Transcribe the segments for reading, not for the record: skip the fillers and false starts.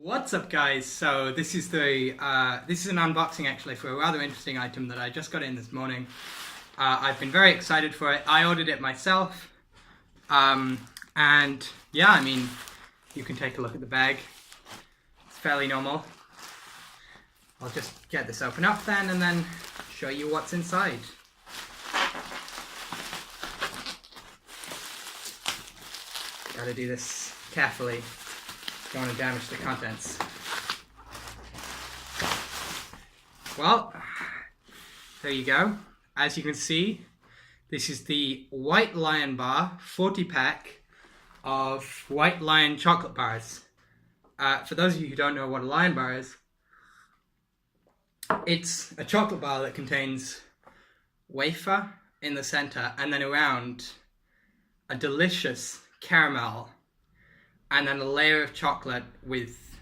What's up, guys? So this is an unboxing actually for a rather interesting item that I just got in this morning. I've been very excited for it. I ordered it myself, and yeah, I mean, you can take a look at the bag. It's fairly normal. I'll just get this open up then, and then show you what's inside. Gotta do this carefully. Don't want to damage the contents. Well, there you go. As you can see, this is the White Lion bar 40 pack of White Lion chocolate bars. For those of you who don't know what a Lion bar is, it's a chocolate bar that contains wafer in the center and then around a delicious caramel and then a layer of chocolate with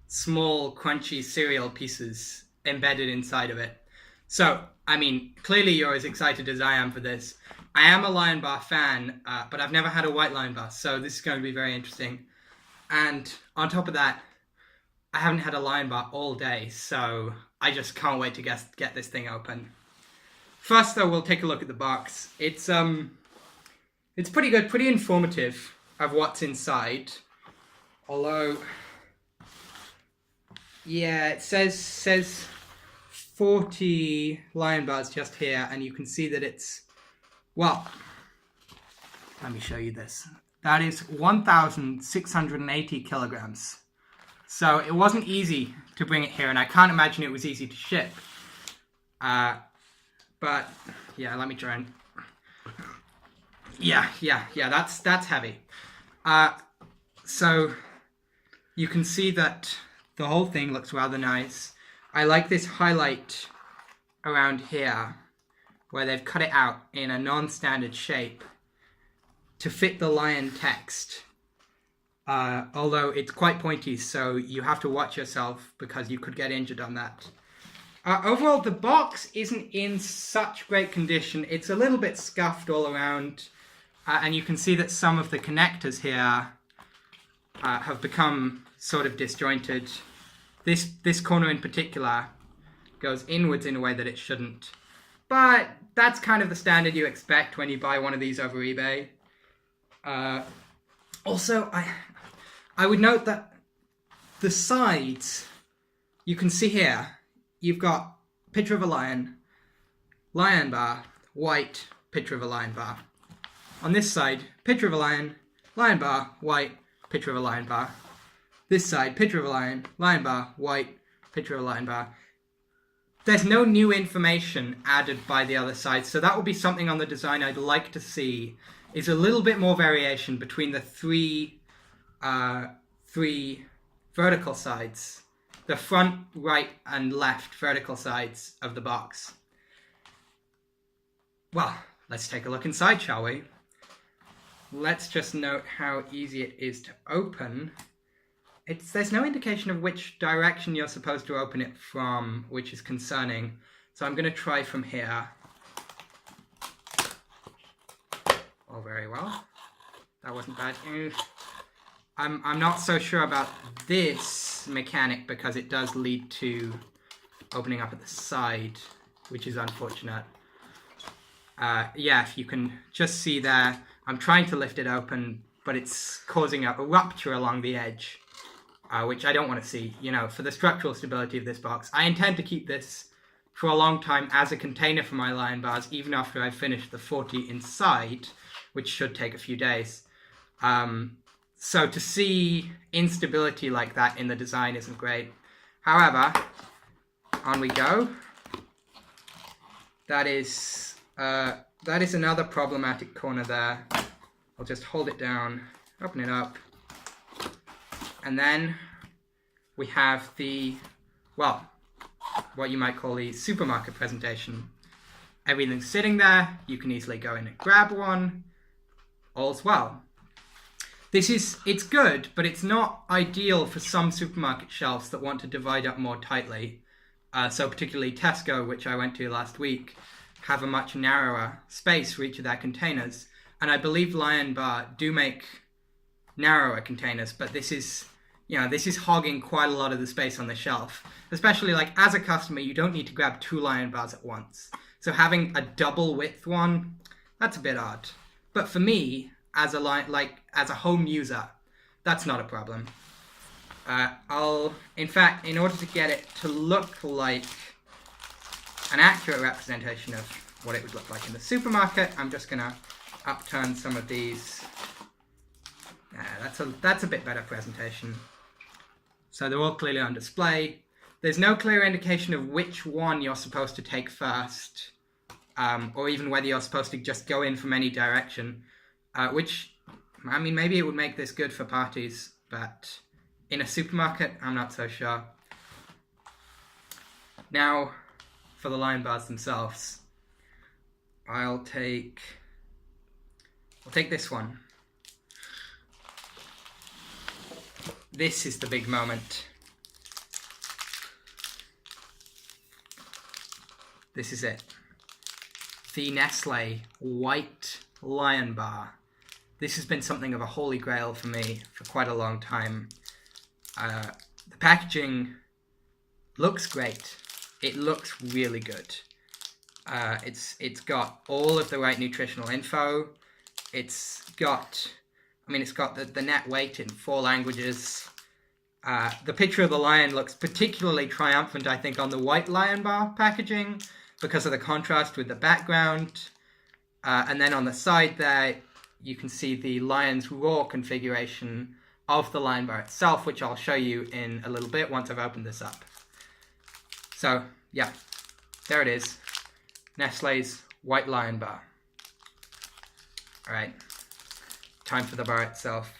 small crunchy cereal pieces embedded inside of it. So, I mean, clearly you're as excited as I am for this. I am a Lion bar fan, but I've never had a White Lion bar, so this is going to be very interesting. And on top of that, I haven't had a Lion bar all day, so I just can't wait to get this thing open. First though, we'll take a look at the box. It's pretty good, pretty informative of what's inside. Although, yeah, it says 40 Lion bars just here, and you can see that it's, well, let me show you this. That is 1,680 kilograms. So it wasn't easy to bring it here, and I can't imagine it was easy to ship. But yeah, let me try and, yeah, that's heavy. So you can see that the whole thing looks rather nice. I like this highlight around here where they've cut it out in a non-standard shape to fit the lion text. Although it's quite pointy, so you have to watch yourself because you could get injured on that. Overall, the box isn't in such great condition. It's a little bit scuffed all around, and you can see that some of the connectors here have become sort of disjointed. This corner in particular goes inwards in a way that it shouldn't. But that's kind of the standard you expect when you buy one of these over eBay. Also, I would note that the sides, you can see here, you've got picture of a lion, lion bar, white, picture of a lion bar. On this side, picture of a lion bar, white, picture of a lion bar. This side, picture of a lion bar, white, picture of a lion bar. There's no new information added by the other side, so that would be something on the design I'd like to see, is a little bit more variation between the three vertical sides, the front, right, and left vertical sides of the box. Well, let's take a look inside, shall we? Let's just note how easy it is to open. There's no indication of which direction you're supposed to open it from, which is concerning. So I'm going to try from here. Oh, very well. That wasn't bad. I'm not so sure about this mechanic because it does lead to opening up at the side, which is unfortunate. Yeah, if you can just see there, I'm trying to lift it open, but it's causing a rupture along the edge, which I don't want to see, you know, for the structural stability of this box. I intend to keep this for a long time as a container for my Lion bars, even after I've finished the 40 inside, which should take a few days. So to see instability like that in the design isn't great. However, on we go. That is another problematic corner there. I'll just hold it down, open it up, and then we have the, well, what you might call the supermarket presentation. Everything's sitting there, you can easily go in and grab one, all's well. It's good, but it's not ideal for some supermarket shelves that want to divide up more tightly. So particularly Tesco, which I went to last week, have a much narrower space for each of their containers. And I believe Lion Bar do make narrower containers, but this is, this is hogging quite a lot of the space on the shelf. Especially like as a customer, you don't need to grab 2 Lion bars at once. So having a double width one, that's a bit odd. But for me, as a home user, that's not a problem. In fact, in order to get it to look like an accurate representation of what it would look like in the supermarket, I'm just gonna upturn some of these. That's a bit better presentation. So they're all clearly on display. There's no clear indication of which one you're supposed to take first, or even whether you're supposed to just go in from any direction, which, I mean, maybe it would make this good for parties, but in a supermarket, I'm not so sure. Now, for the Lion bars themselves, I'll take this one. This is the big moment. This is it. The Nestlé White Lion Bar. This has been something of a holy grail for me for quite a long time. The packaging looks great. It looks really good. It's got all of the right nutritional info. It's got the net weight in 4 languages. The picture of the lion looks particularly triumphant, I think, on the White Lion Bar packaging because of the contrast with the background. And then on the side there, you can see the lion's roar configuration of the Lion Bar itself, which I'll show you in a little bit once I've opened this up. So, yeah, there it is. Nestlé's White Lion Bar. All right, time for the bar itself.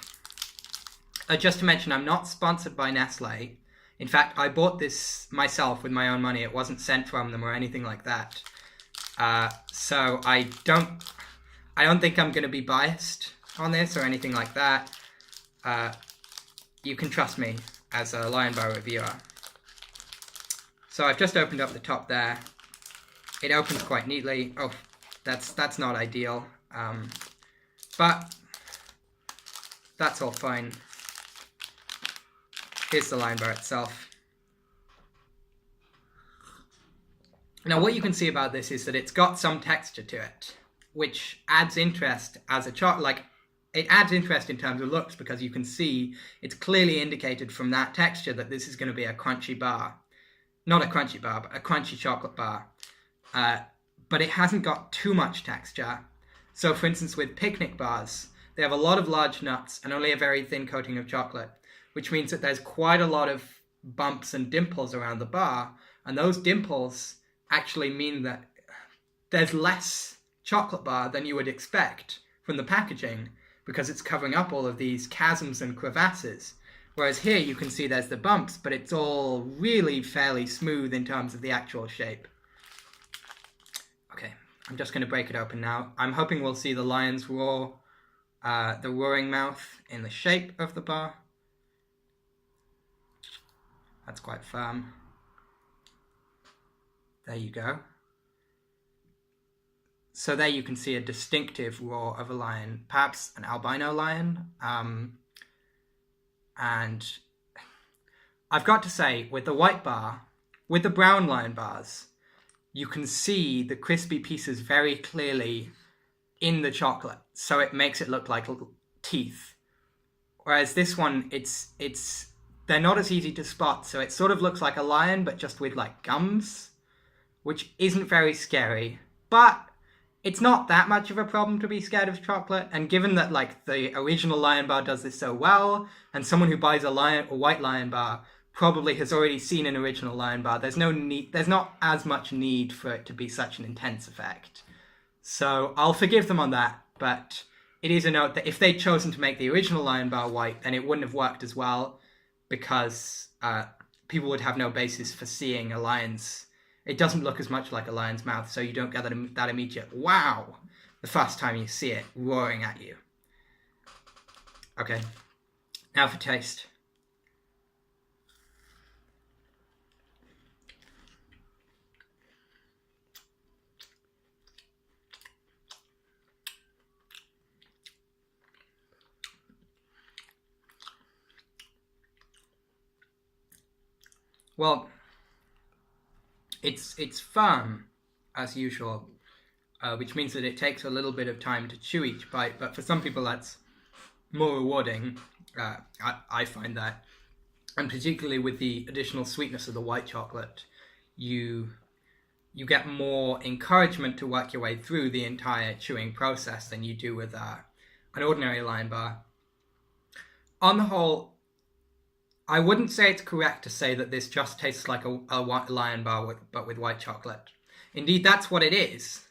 Just to mention, I'm not sponsored by Nestlé. In fact, I bought this myself with my own money. It wasn't sent from them or anything like that. So I don't think I'm going to be biased on this or anything like that. You can trust me as a Lion Bar reviewer. So I've just opened up the top there. It opens quite neatly. Oh, that's not ideal. But that's all fine. Here's the Lion Bar itself. Now what you can see about this is that it's got some texture to it, which adds interest as a chocolate. It adds interest in terms of looks because you can see it's clearly indicated from that texture that this is going to be a crunchy bar. Not a crunchy bar, but a crunchy chocolate bar. But it hasn't got too much texture. So for instance, with picnic bars, they have a lot of large nuts and only a very thin coating of chocolate, which means that there's quite a lot of bumps and dimples around the bar. And those dimples actually mean that there's less chocolate bar than you would expect from the packaging because it's covering up all of these chasms and crevasses. Whereas here you can see there's the bumps, but it's all really fairly smooth in terms of the actual shape. Okay, I'm just going to break it open now. I'm hoping we'll see the lion's roar, the roaring mouth in the shape of the bar. That's quite firm. There you go. So there you can see a distinctive roar of a lion, perhaps an albino lion. And I've got to say, with the white bar, with the brown Lion bars, you can see the crispy pieces very clearly in the chocolate. So it makes it look like little teeth. Whereas this one, they're not as easy to spot. So it sort of looks like a lion, but just with like gums, which isn't very scary. But it's not that much of a problem to be scared of chocolate. And given that like the original Lion Bar does this so well, and someone who buys a white Lion Bar probably has already seen an original Lion Bar, there's not as much need for it to be such an intense effect. So I'll forgive them on that, but it is a note that if they'd chosen to make the original Lion Bar white, then it wouldn't have worked as well because people would have no basis for seeing a lion's. It doesn't look as much like a lion's mouth, so you don't get that immediate wow the first time you see it roaring at you. Okay, now for taste. well, it's firm as usual, which means that it takes a little bit of time to chew each bite. But for some people, that's more rewarding. I find that, and particularly with the additional sweetness of the white chocolate, you get more encouragement to work your way through the entire chewing process than you do with an ordinary Lion Bar. On the whole, I wouldn't say it's correct to say that this just tastes like a Lion Bar but with white chocolate. Indeed, that's what it is.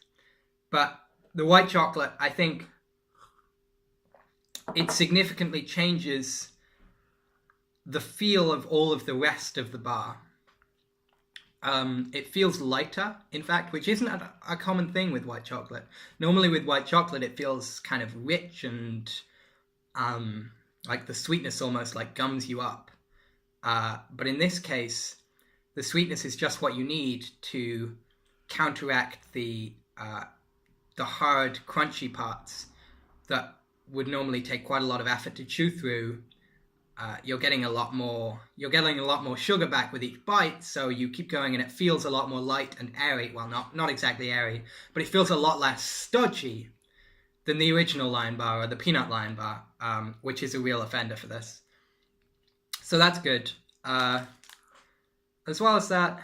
But the white chocolate, I think, it significantly changes the feel of all of the rest of the bar. It feels lighter, in fact, which isn't a common thing with white chocolate. Normally with white chocolate, it feels kind of rich and like the sweetness almost like gums you up. But in this case, the sweetness is just what you need to counteract the hard, crunchy parts that would normally take quite a lot of effort to chew through. You're getting a lot more sugar back with each bite, so you keep going and it feels a lot more light and airy. Well, not exactly airy, but it feels a lot less stodgy than the original Lion Bar or the Peanut Lion Bar, which is a real offender for this. So that's good. As well as that,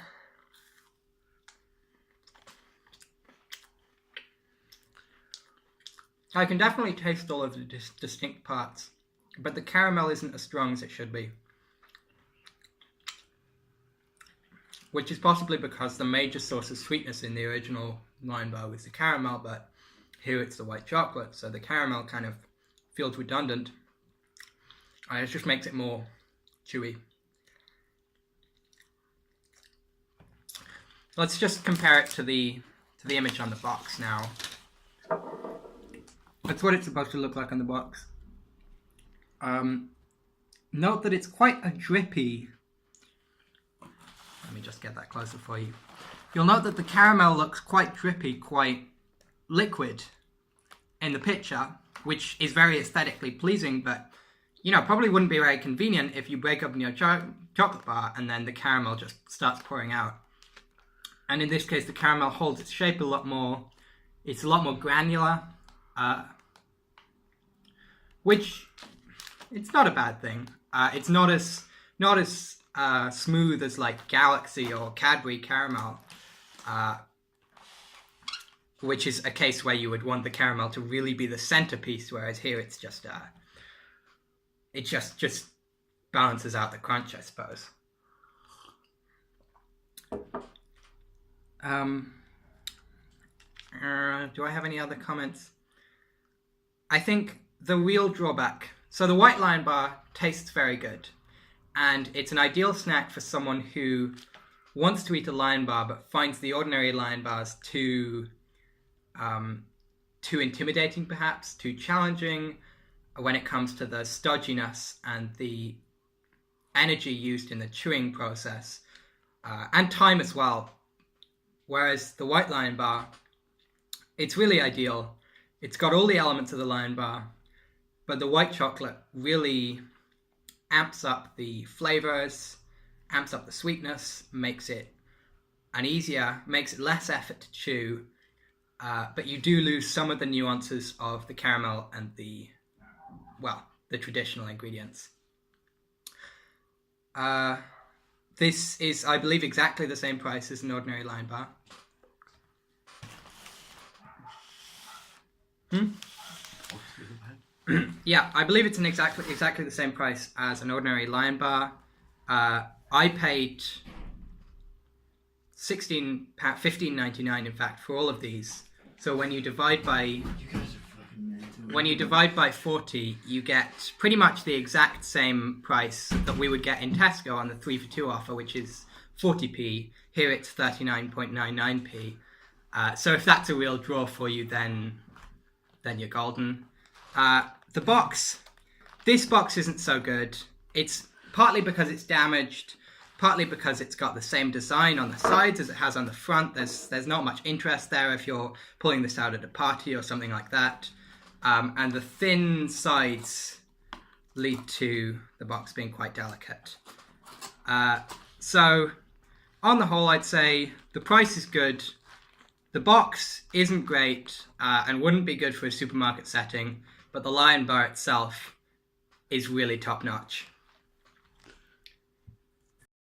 I can definitely taste all of the distinct parts, but the caramel isn't as strong as it should be. Which is possibly because the major source of sweetness in the original Lion Bar was the caramel, but here it's the white chocolate, so the caramel kind of feels redundant. And it just makes it more chewy. Let's just compare it to the image on the box now. That's what it's supposed to look like on the box. Note that it's quite a drippy. Let me just get that closer for you. You'll note that the caramel looks quite drippy, quite liquid in the picture, which is very aesthetically pleasing, but probably wouldn't be very convenient if you break open your chocolate bar and then the caramel just starts pouring out. And in this case, the caramel holds its shape a lot more. It's a lot more granular, which it's not a bad thing. It's not as smooth as like Galaxy or Cadbury caramel, which is a case where you would want the caramel to really be the centerpiece, whereas here it's just it just balances out the crunch, I suppose. Do I have any other comments? I think the real drawback, so the white Lion Bar tastes very good, and it's an ideal snack for someone who wants to eat a Lion Bar but finds the ordinary Lion Bars too intimidating, perhaps, too challenging when it comes to the stodginess and the energy used in the chewing process, and time as well. Whereas the white Lion Bar, it's really ideal. It's got all the elements of the Lion Bar, but the white chocolate really amps up the flavors, amps up the sweetness, makes it makes it less effort to chew, but you do lose some of the nuances of the caramel and the traditional ingredients. This is, I believe, exactly the same price as an ordinary Lion Bar. Yeah, I believe it's exactly the same price as an ordinary Lion Bar. I paid $15.99 in fact for all of these. So when you divide by 40, you get pretty much the exact same price that we would get in Tesco on the 3 for 2 offer, which is 40p. Here it's 39.99p. So if that's a real draw for you, then you're golden. The box. This box isn't so good. It's partly because it's damaged, partly because it's got the same design on the sides as it has on the front. There's not much interest there if you're pulling this out at a party or something like that. And the thin sides lead to the box being quite delicate. So, on the whole, I'd say the price is good. The box isn't great and wouldn't be good for a supermarket setting, but the Lion Bar itself is really top-notch.